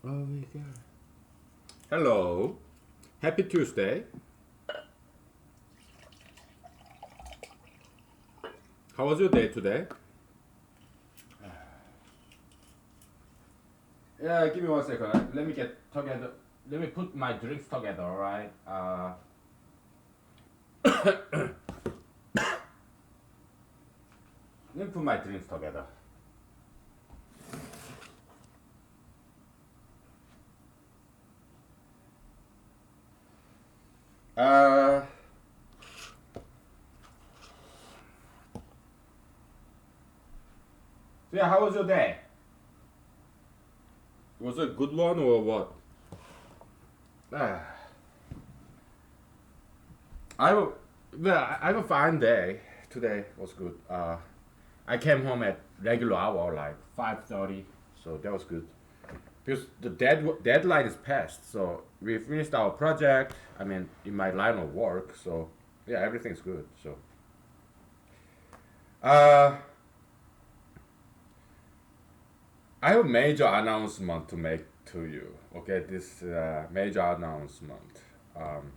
Oh my god. Hello. Happy Tuesday. How was your day today? Yeah, give me 1 second. Let me get together. Let me put my drinks together, alright? Let me put my drinks together. Uh, so yeah, how was your day? Was it a good one or what? Ah, I have, I have a fine day. Today was good. I came home at regular hour, like 5:30, so that was good. Because the deadline is passed, so we finished our project. I mean, in my line of work, so yeah, everything's good. So, uh, I have a major announcement to make to you. Okay, this major announcement. Um,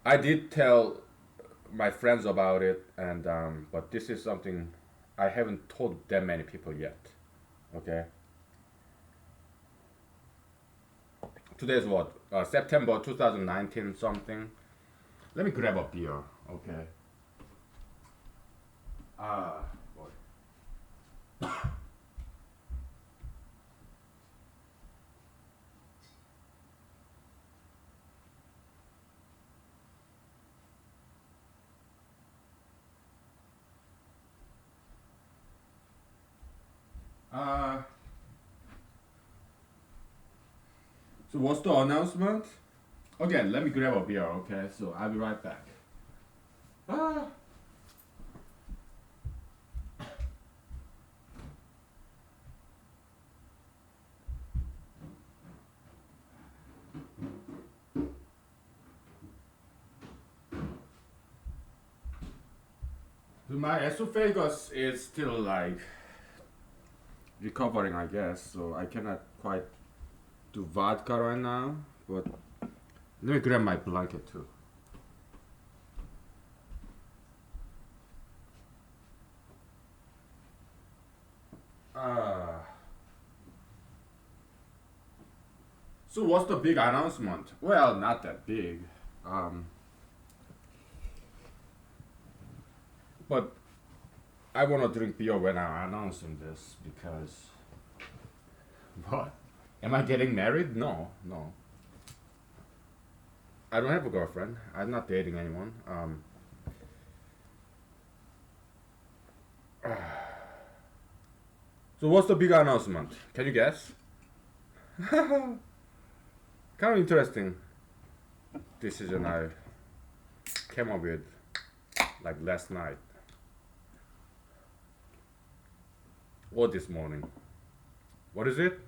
I did tell my friends about it, and but this is something I haven't told that many people yet. Okay, today's what? September 2019 something. Let me grab a beer. Okay. Ah, boy. Uh, so what's the announcement? Again, let me grab a beer. Okay, so I'll be right back. Ah. So my esophagus is still like recovering, I guess. So I cannot quite do vodka right now. But let me grab my blanket too. Uh, so what's the big announcement? Well, not that big. Um, but I want to drink beer when I'm announcing this because what? Am I getting married? No, no. I don't have a girlfriend. I'm not dating anyone. So what's the big announcement? Can you guess? Kind of interesting decision I came up with like last night or this morning. What is it?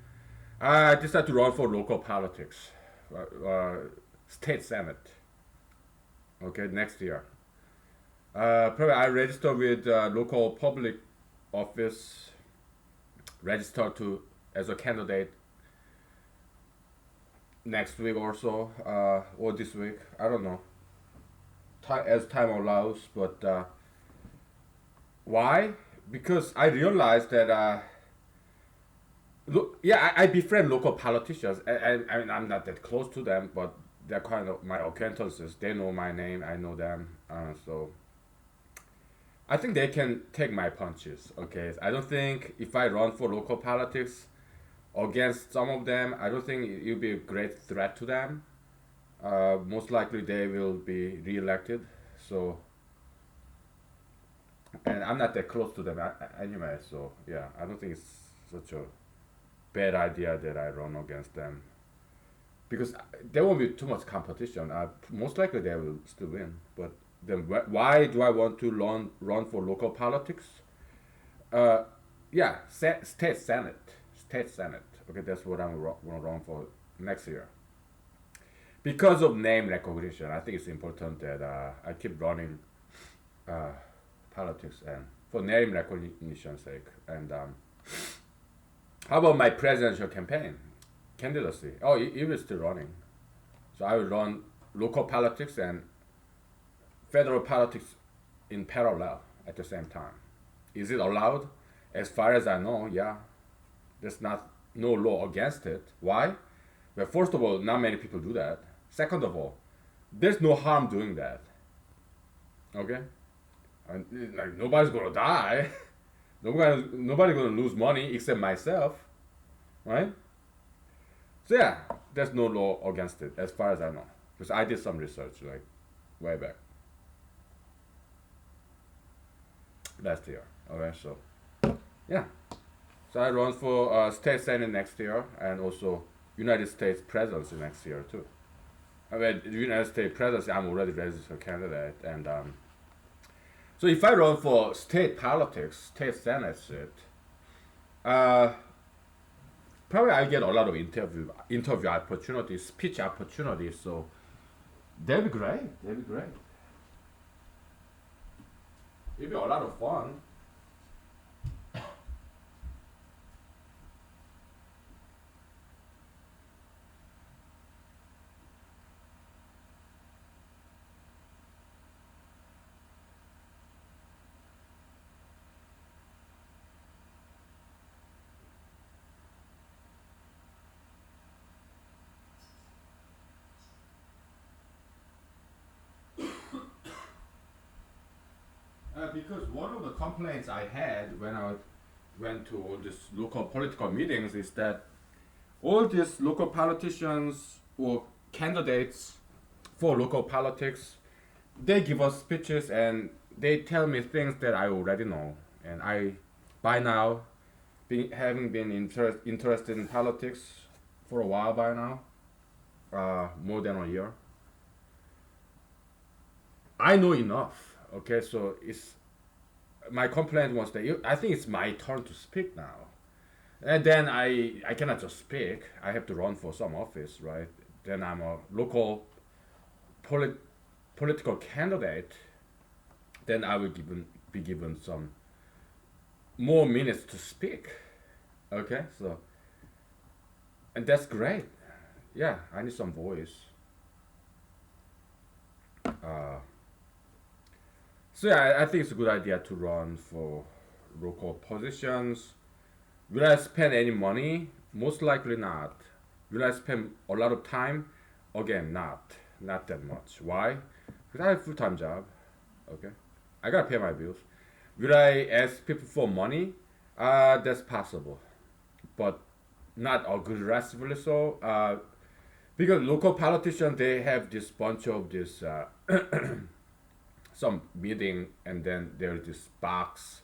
I decided to run for local politics, state senate. Okay, next year. Probably I register with local public office, register to as a candidate next week or so, or this week. I don't know. As time allows, but why? Because I realized that look, yeah, I befriend local politicians. I mean, I'm not that close to them, but they're kind of my acquaintances. They know my name. I know them. So I think they can take my punches. Okay, I don't think if I run for local politics against some of them, I don't think it will be a great threat to them. Most likely they will be re-elected. So, and I'm not that close to them anyway. So yeah, I don't think it's such a bad idea that I run against them because there won't be too much competition. Most likely they will still win. But then why do I want to run for local politics? Uh, yeah, state senate. Okay, that's what I'm gonna run for next year. Because of name recognition, I think it's important that I keep running uh, politics and for name recognition's sake. And how about my presidential campaign? candidacy. Oh, it was still running. So I will run local politics and federal politics in parallel at the same time. Is it allowed? As far as I know, yeah. There's not no law against it. Why? Well, first of all, not many people do that. Second of all, there's no harm doing that. Okay, and like nobody's gonna die. Nobody gonna lose money except myself, right? So yeah, there's no law against it as far as I know, because I did some research like way back last year. Okay, so yeah, so I run for state senate next year and also United States presidency next year too. I mean, the United States presidency, I'm already registered candidate, and so if I run for state politics, state senate seat, uh, probably I get a lot of interview opportunities, speech opportunities. So that'd be great. That'd be great. It'd be a lot of fun. Because one of the complaints I had when I went to all these local political meetings is that all these local politicians or candidates for local politics, they give us speeches and they tell me things that I already know. And I, by now, having been interested in politics for a while by now, more than a year, I know enough. Okay, so it's my complaint was that I think it's my turn to speak now, and then I cannot just speak. I have to run for some office, right? Then I'm a local polit- political candidate. Then I will be given some more minutes to speak. Okay, so and that's great. Yeah, I need some voice. Uh, so yeah, I think it's a good idea to run for local positions. Will I spend any money? Most likely not. Will I spend a lot of time? Again, not. Not that much. Why? Because I have a full-time job. Okay, I gotta pay my bills. Will I ask people for money? That's possible, but not aggressively so. Because local politicians they have this bunch of this some meeting and then there's this box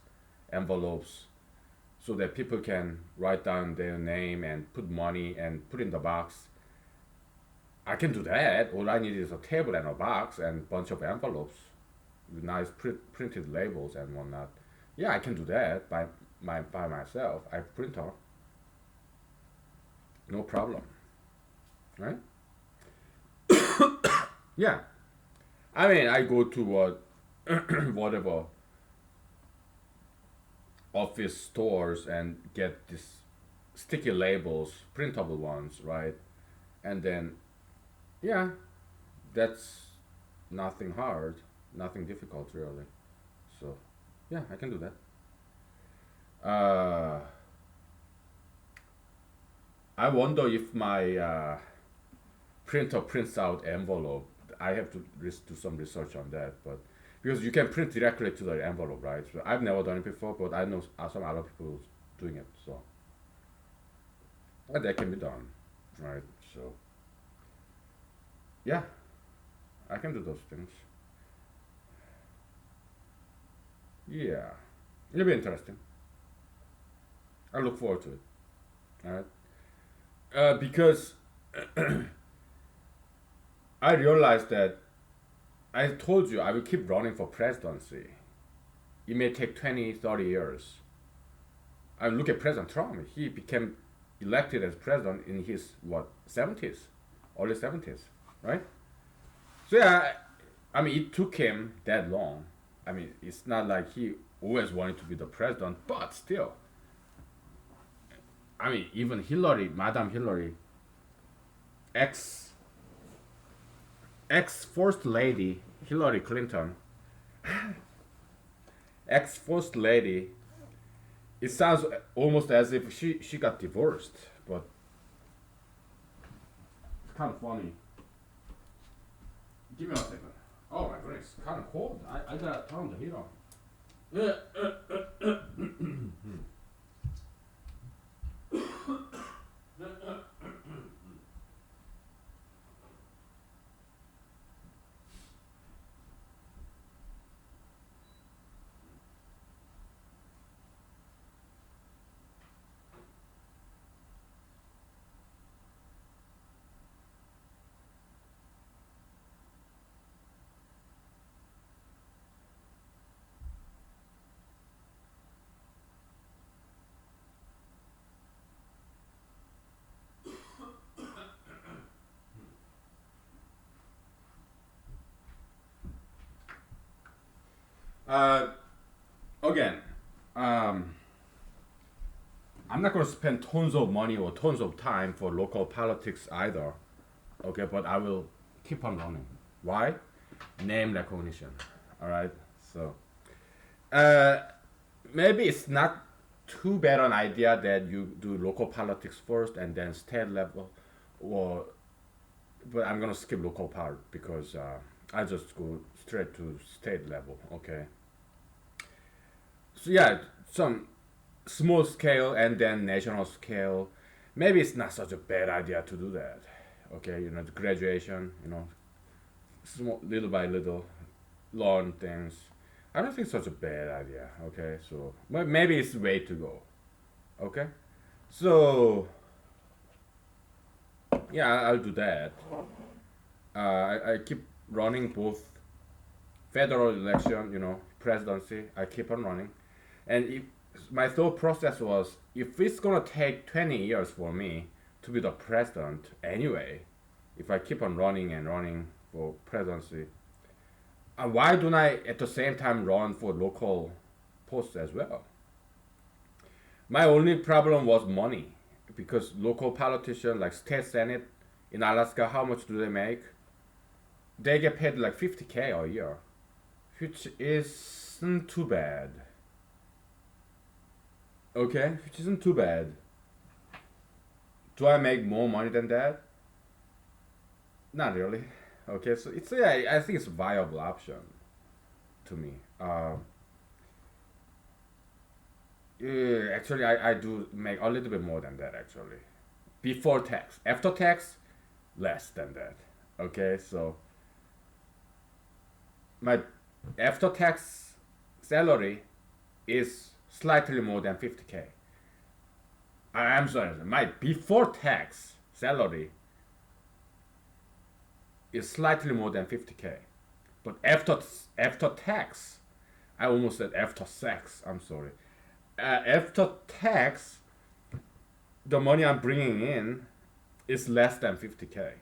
envelopes so that people can write down their name and put money and put in the box. I can do that. All I need is a table and a box and bunch of envelopes with nice printed labels and whatnot. Yeah, I can do that by myself. I have printer, no problem, right? Yeah, I mean I go to what whatever office stores and get these sticky labels, printable ones, right? And then yeah, that's nothing hard, nothing difficult really. So yeah, I can do that. I wonder if my printer prints out envelope. I have to do some research on that, but because you can print directly to the envelope, right? So I've never done it before, but I know some other people doing it, so that can be done, right? So yeah, I can do those things. Yeah, it'll be interesting. I look forward to it. All right, because I realized that I told you I will keep running for presidency. It may take 20, 30 years. I look at President Trump. He became elected as president in his what 70s, early 70s, right? So yeah, I mean it took him that long. I mean it's not like he always wanted to be the president, but still, I mean even Hillary, Madam Hillary, ex ex first lady Hillary Clinton, ex first lady. It sounds almost as if she got divorced, but it's kind of funny. Give me a second. Oh my goodness, it's kind of cold. I gotta turn the heat on. Uh, Again, um, I'm not gonna spend tons of money or tons of time for local politics either. Okay, but I will keep on running. Why? Name recognition. All right. So, uh, maybe it's not too bad an idea that you do local politics first and then state level, or but I'm gonna skip local part because I just go straight to state level. Okay. So yeah, some small scale and then national scale. Maybe it's not such a bad idea to do that. Okay, the graduation, small, little by little, learn things. I don't think it's such a bad idea. Okay, so maybe it's the way to go. Okay, so yeah, I'll do that. I keep running both federal election, presidency. I keep on running, and if my thought process was, if it's gonna take 20 years for me to be the president anyway, if I keep on running and running for presidency, why don't I at the same time run for local posts as well? My only problem was money, because local politicians like state senate in Alaska, how much do they make? They get paid like 50K a year, which isn't too bad. Okay, which isn't too bad. Do I make more money than that? Not really. Okay, so it's yeah, I think it's a viable option to me. Yeah, actually, I do make a little bit more than that actually. Before tax, after tax, less than that. Okay, so my after tax salary is slightly more than 50K. I'm sorry, my before tax salary is slightly more than 50K. But after tax, I almost said after sex. I'm sorry. After tax, the money I'm bringing in is less than 50K.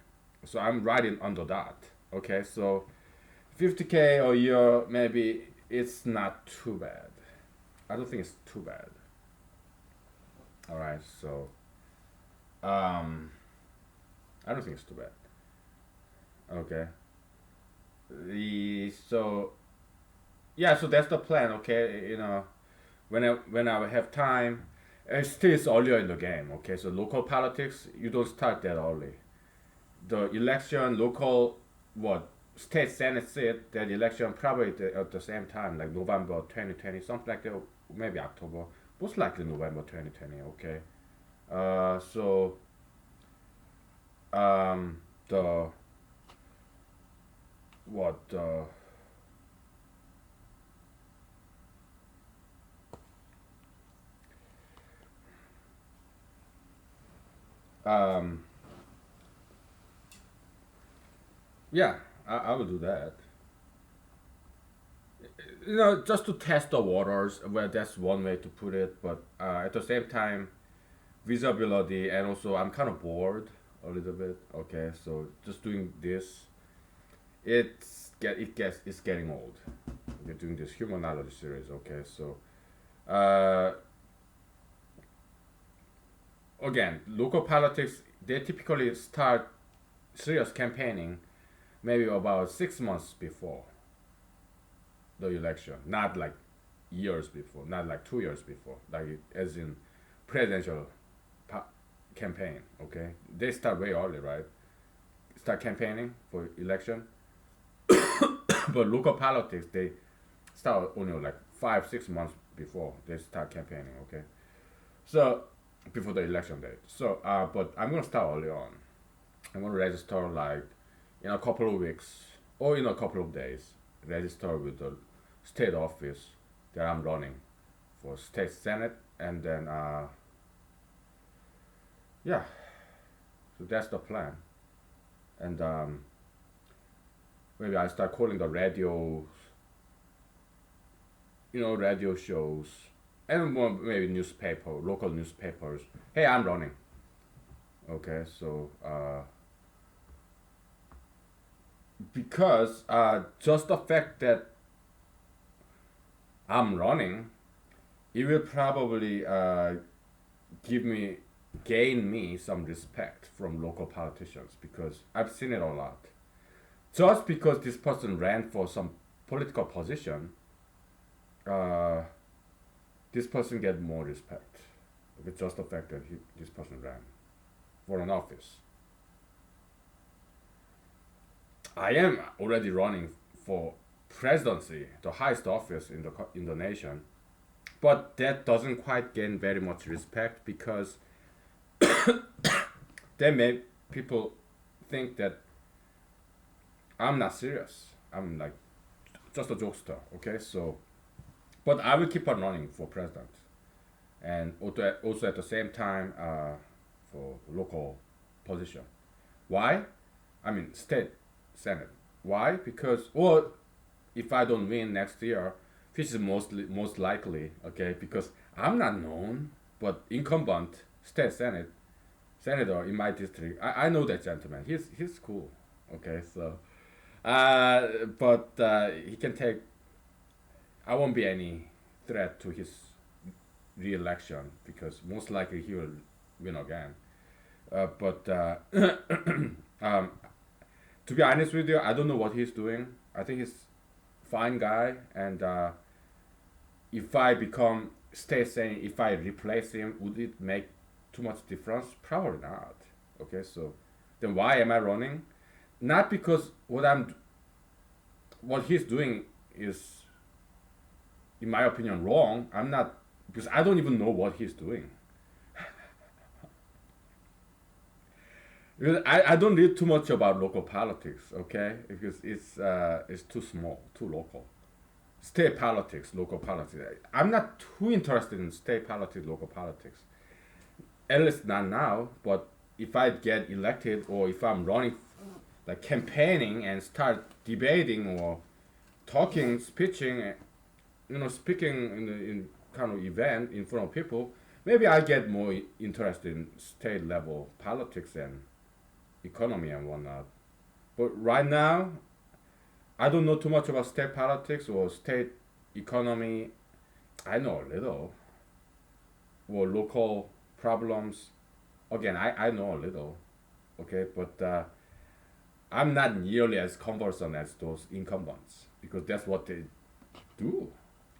So I'm right in under that. Okay, so 50K a year, maybe it's not too bad. I don't think it's too bad. All right, so I don't think it's too bad. Okay. So yeah, so that's the plan. Okay, when I have time, still it's earlier in the game. Okay, so local politics, you don't start that early. The election, local, what state senate seat, that election probably at the same time, like November 2020, something like that, maybe October, most likely November 2020. Okay, so the what um yeah, I will do that. Just to test the waters. Well, that's one way to put it. But at the same time, visibility, and also I'm kind of bored a little bit. Okay, so just doing this, it's getting old. We're doing this humanology series. Okay, so uh, again, local politics, they typically start serious campaigning maybe about 6 months before the election, not like years before, not like 2 years before, like as in presidential pa- campaign. Okay, they start way early, right? Start campaigning for election, but local politics they start only like 5 6 months before they start campaigning. Okay, so before the election date. So, but I'm gonna start early on. I'm gonna register like in a couple of weeks or in a couple of days. Register with the state office that I'm running for state senate, and then yeah, so that's the plan. And maybe I start calling the radio, radio shows, and more maybe newspaper, local newspapers. Hey, I'm running. Okay, so because just the fact that I'm running, it will probably give me gain me some respect from local politicians because I've seen it a lot. Just because this person ran for some political position, uh, this person get more respect. With just the fact that this person ran for an office. I am already running for presidency, the highest office in the nation, but that doesn't quite gain very much respect because then people think that I'm not serious. I'm like just a jokester. Okay, so but I will keep on running for president, and also at the same time for local position. Why? I mean state senate. Why? Because well, if I don't win next year, which is most likely, okay, because I'm not known, but incumbent state senate senator in my district, I know that gentleman. He's cool, okay. So, but he can take. I won't be any threat to his re-election because most likely he will win again. But um, to be honest with you, I don't know what he's doing. I think he's fine guy, and if I become state saying if I replace him, would it make too much difference? Probably not. Okay, so then why am I running? Not because what he's doing is, in my opinion, wrong. I'm not because I don't even know what he's doing. Because I don't read too much about local politics, okay? Because it's too small, too local. State politics, local politics. I'm not too interested in state politics, local politics. At least not now. But if I get elected or if I'm running, like campaigning and start debating or talking, speaking, speaking in kind of event in front of people, maybe I get more interested in state level politics and economy and whatnot. But right now, I don't know too much about state politics or state economy. I know a little. Or local problems. Again, I know a little. Okay, but I'm not nearly as conversant as those incumbents because that's what they do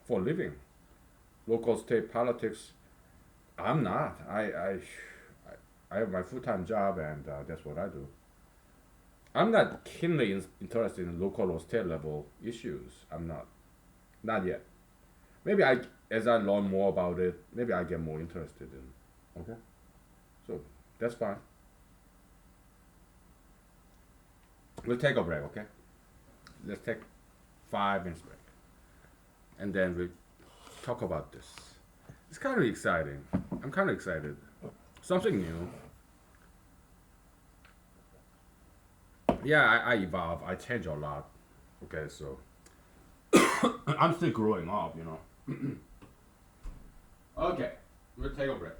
for a living. Local state politics. I'm not. I have my full time job and that's what I do. I'm not keenly interested in local or state level issues. I'm not. Not yet. Maybe as I learn more about it, maybe I get more interested in. Okay. So that's fine. We'll take a break. Okay. Let's take 5 minutes break, and then we talk about this. It's kind of exciting. I'm kind of excited. Something new. Yeah, I evolve. I change a lot. Okay, so I'm still growing up. Okay, we'll take a break.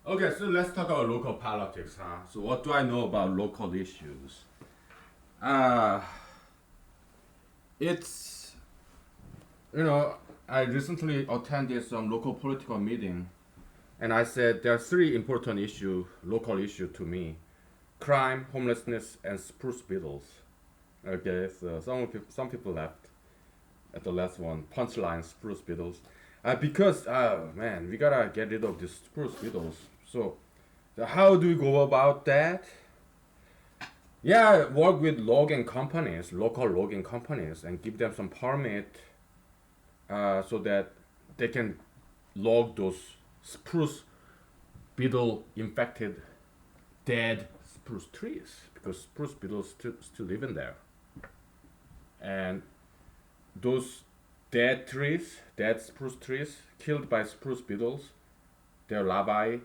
Okay, so let's talk about local politics, huh? So what do I know about local issues? Uh, it's you know I recently attended some local political meeting, and I said there are three important local issue to me: crime, homelessness, and spruce beetles. Okay, so some people left at the last one. Punchline: spruce beetles. Because man, we gotta get rid of these spruce beetles. So how do we go about that? Yeah, work with logging companies, local logging companies, and give them some permit so that they can log those spruce beetle infected dead spruce trees because spruce beetles still live in there. And those dead spruce trees killed by spruce beetles, their larvae,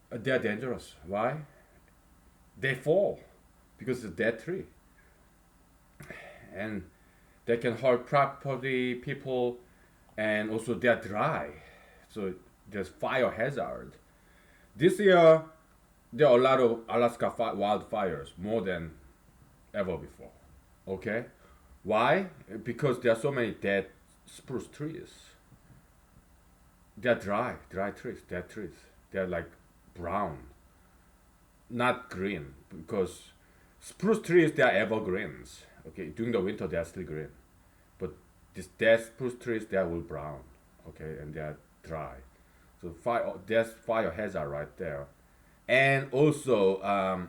they're dangerous. Why? They fall because it's a dead tree. And they can hurt property, people, and also they're dry. So there's fire hazard. This year, there are a lot of Alaska wildfires, more than ever before. Okay? Why? Because there are so many dead spruce trees. They're dry trees, dead trees. They're like brown, not green, because spruce trees they are evergreens. Okay, during the winter they are still green, but these dead spruce trees they are all brown. Okay, and they are dry. So there's fire hazard right there, and also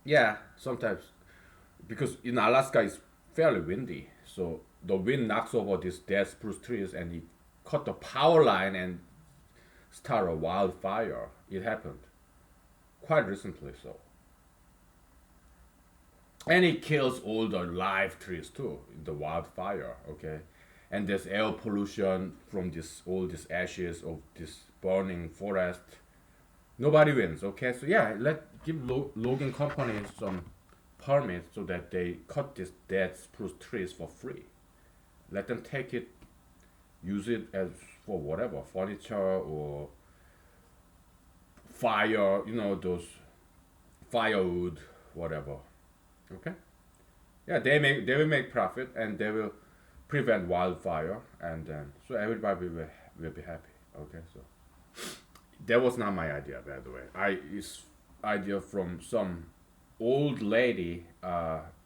yeah, sometimes because in Alaska it's fairly windy, so the wind knocks over these dead spruce trees and it cut the power line and start a wildfire. It happened quite recently, so and it kills all the live trees too in the wildfire. Okay, and there's air pollution from this all these ashes of this burning forest. Nobody wins. Okay, so yeah, let give logging companies some permits so that they cut these dead spruce trees for free. Let them take it, use it as for whatever furniture or fire. You know those firewood, whatever. Okay. Yeah, they will make profit and they will prevent wildfire and then so everybody will be happy. Okay, so that was not my idea, by the way. It's idea from some old lady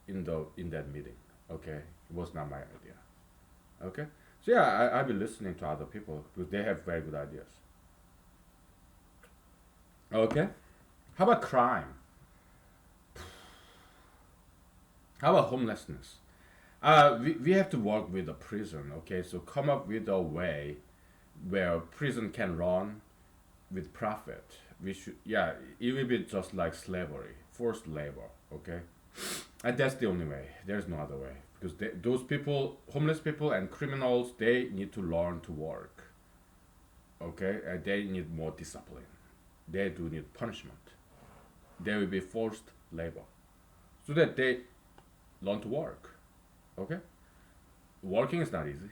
in that meeting. Okay, it was not my idea. Okay, so yeah, I'll be listening to other people because they have very good ideas. Okay, how about crime? How about homelessness? We have to work with the prison. Okay, so come up with a way where prison can run with profit. We should, yeah, it will be just like slavery, forced labor. Okay, and that's the only way. There's no other way because those people, homeless people and criminals, they need to learn to work. Okay, and they need more discipline. They do need punishment. There will be forced labor so that they learn to work. Okay, working is not easy.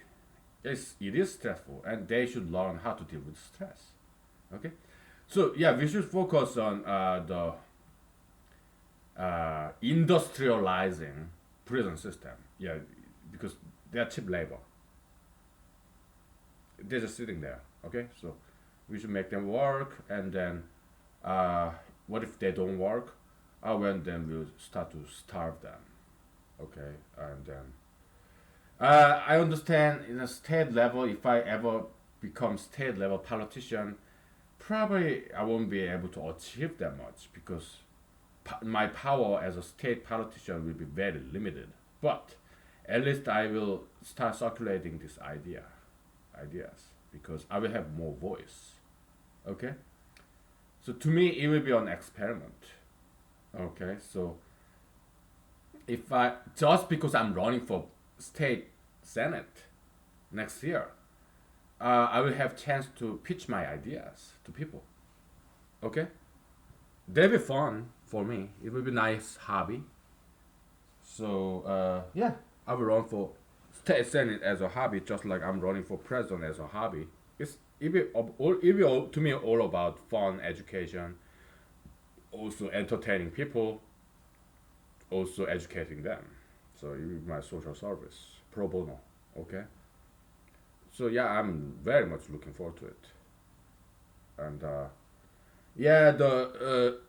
It is stressful, and they should learn how to deal with stress. Okay, so yeah, we should focus on the industrializing prison system. Yeah, because they are cheap labor. They're just sitting there. Okay, so we should make them work, and then what if they don't work? Well, then we'll start to starve them. Okay, and then I understand in a state level, if I ever become state level politician, probably I won't be able to achieve that much because my power as a state politician will be very limited. But at least I will start circulating this ideas, because I will have more voice. Okay, so to me it will be an experiment. Okay, so if I just because I'm running for state senate next year, I will have chance to pitch my ideas to people. Okay, that'll be fun for me. It will be nice hobby. So yeah, I will run for state senate as a hobby, just like I'm running for president as a hobby. it be to me all about fun, education, also entertaining people, also educating them. So it be my social service pro bono. Okay. So yeah, I'm very much looking forward to it. And yeah, the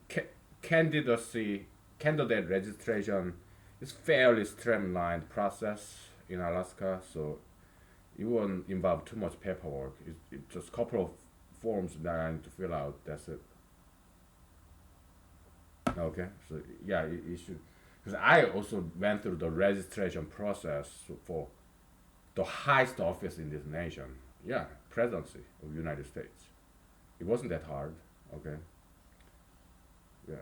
ca- candidacy candidate registration is fairly streamlined process in Alaska. So it won't involve too much paperwork. It's just a couple of forms that I need to fill out. That's it. Okay, so yeah, it should. Because I also went through the registration process for the highest office in this nation. Yeah, presidency of the United States. It wasn't that hard. Okay, yeah.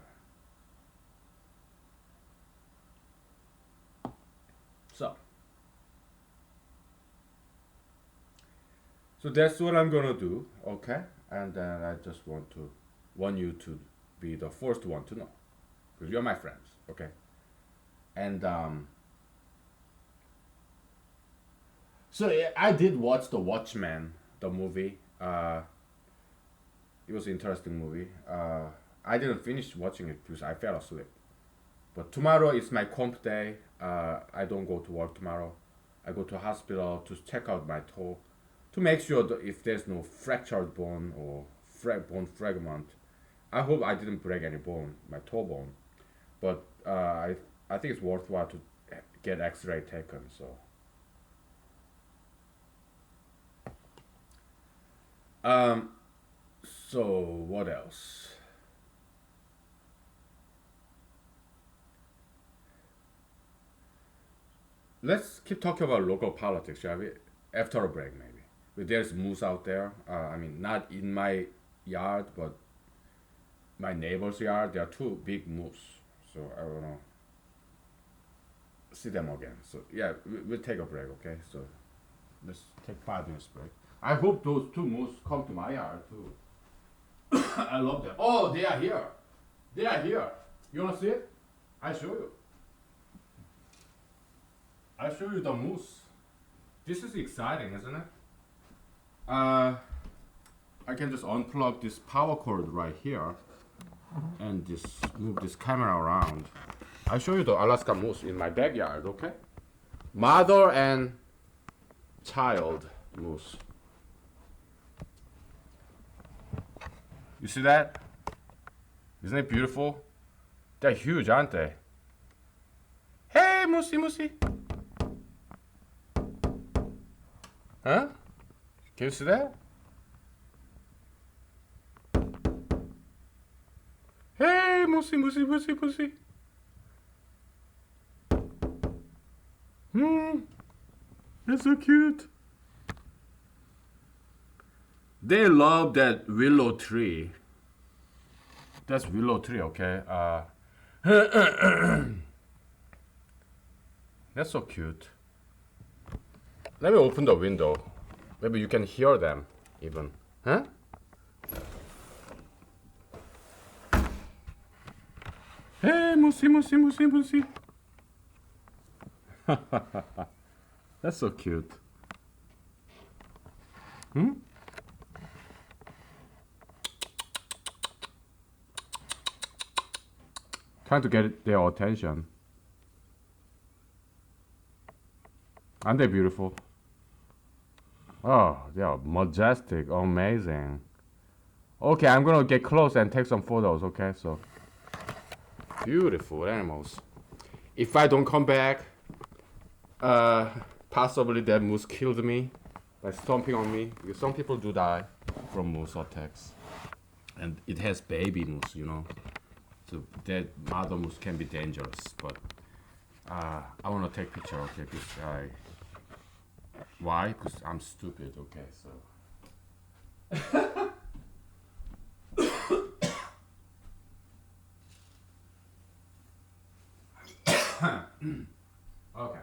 So, so that's what I'm gonna do. Okay, and then I just want you to be the first one to know because you're my friends. Okay, and so yeah, I did watch the Watchmen, the movie. It was an interesting movie. I didn't finish watching it because I fell asleep. But tomorrow is my comp day. I don't go to work tomorrow. I go to hospital to check out my toe to make sure that if there's no fractured bone or bone fragment. I hope I didn't break any bone, my toe bone. But I think it's worthwhile to get X-ray taken. So um, so what else? Let's keep talking about local politics, shall we? After a break, maybe. But there's moose out there. I mean, not in my yard, but my neighbor's yard. There are two big moose. So I wanna see them again. So yeah, we'll take a break, okay? So let's take 5 minutes break. I hope those two moose come to my yard too. I love them. Oh, they are here. They are here. You wanna see it? I show you. I show you the moose. This is exciting, isn't it? Uh, I can just unplug this power cord right here and just move this camera around. I show you the Alaska moose in my backyard, okay? Mother and child moose. You see that? Isn't it beautiful? They're huge, aren't they? Hey, moosey, moosey. Huh? Can you see that? Hey, moosey, moosey, moosey, moosey. Hmm, that's so cute. They love that willow tree. That's willow tree, okay? That's so cute. Let me open the window. Maybe you can hear them even. Huh? Hey, moosey, moosey, moosey, moosey. That's so cute. Hmm? Trying to get their attention. Aren't they beautiful? Oh, they are majestic, amazing. Okay, I'm gonna get close and take some photos, okay? So, beautiful animals. If I don't come back, uh, possibly that moose killed me by stomping on me. Because some people do die from moose attacks. And it has baby moose, you know. So that mother moose can be dangerous. But I wanna take picture, okay? Because why? Because I'm stupid, okay? So. Okay.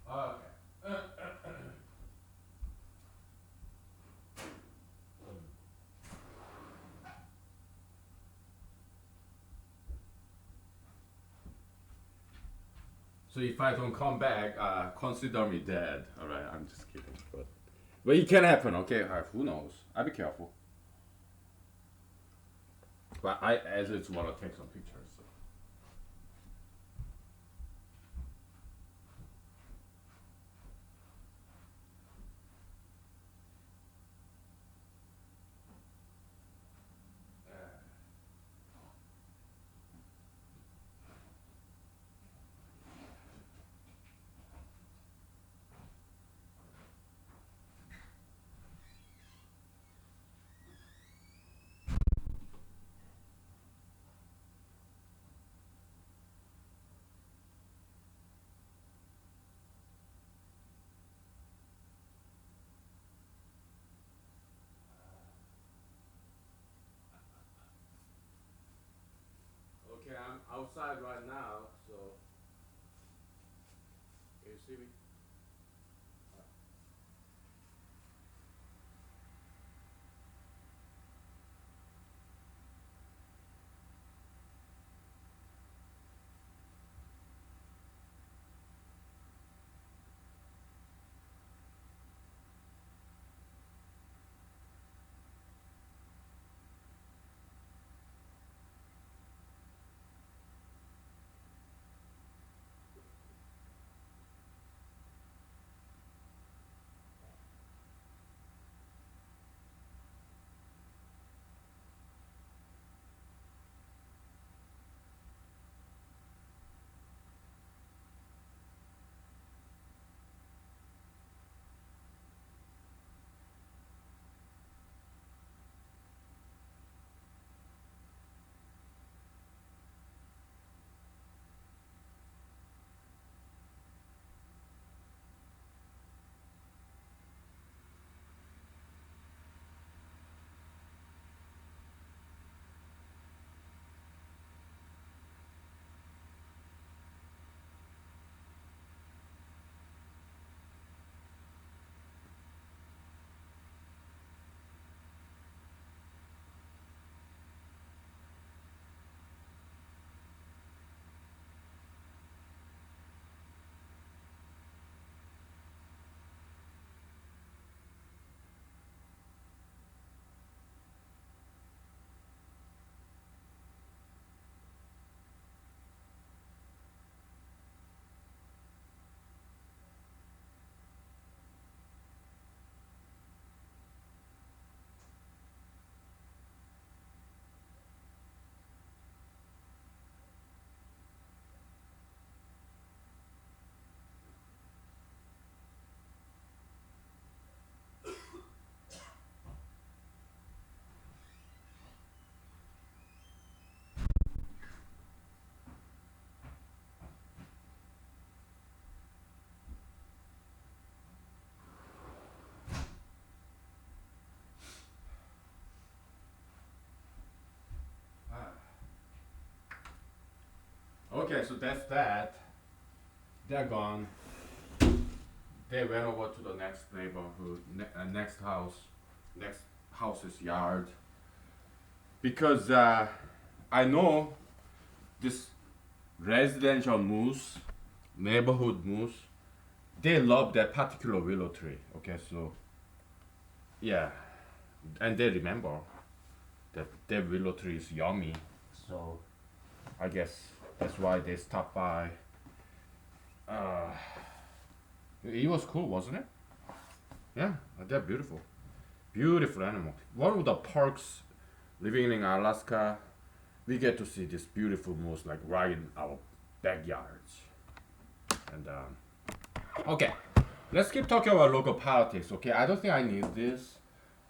Okay. So if I don't come back, consider me dead. All right, I'm just kidding. But it can happen. Okay, who knows? I'll be careful. But I just want to take some pictures. So. Okay, I'm outside right now, so can you see me? Okay, so that's that. They're gone. They went over to the next neighborhood, next house's yard. Because I know this residential moose, neighborhood moose, they love that particular willow tree. Okay, so yeah, and they remember that their willow tree is yummy. So I guess that's why they stopped by. Uh, it was cool, wasn't it? Yeah, they're beautiful. Beautiful animal. One of the perks living in Alaska, we get to see this beautiful moose like right in our backyards. And okay, let's keep talking about local politics. Okay, I don't think I need this.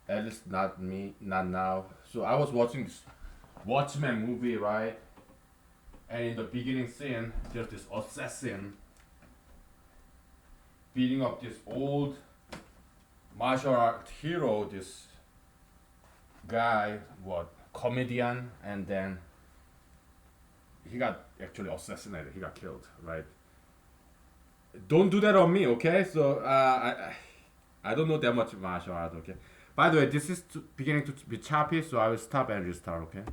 At least not me, not now. So I was watching this Watchmen movie, right? And in the beginning scene, there's this assassin beating up this old martial art hero, this guy, what, comedian, and then he got actually assassinated. He got killed, right? Don't do that on me, okay? So I don't know that much martial art, okay? By the way, this is beginning to be choppy, so I will stop and restart, okay?